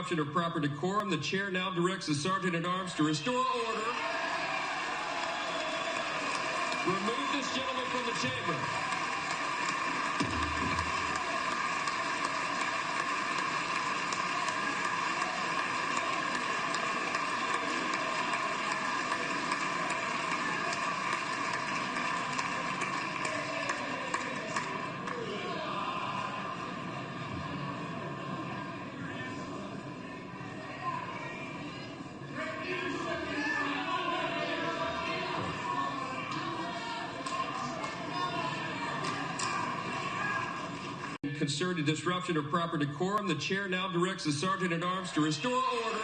disruption of proper decorum, the chair now directs the Sergeant-at-Arms to restore order. Remove this gentleman from the chamber. Concerted disruption of proper decorum, the chair now directs the Sergeant-at-Arms to restore order.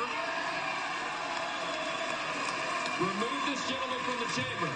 Remove this gentleman from the chamber.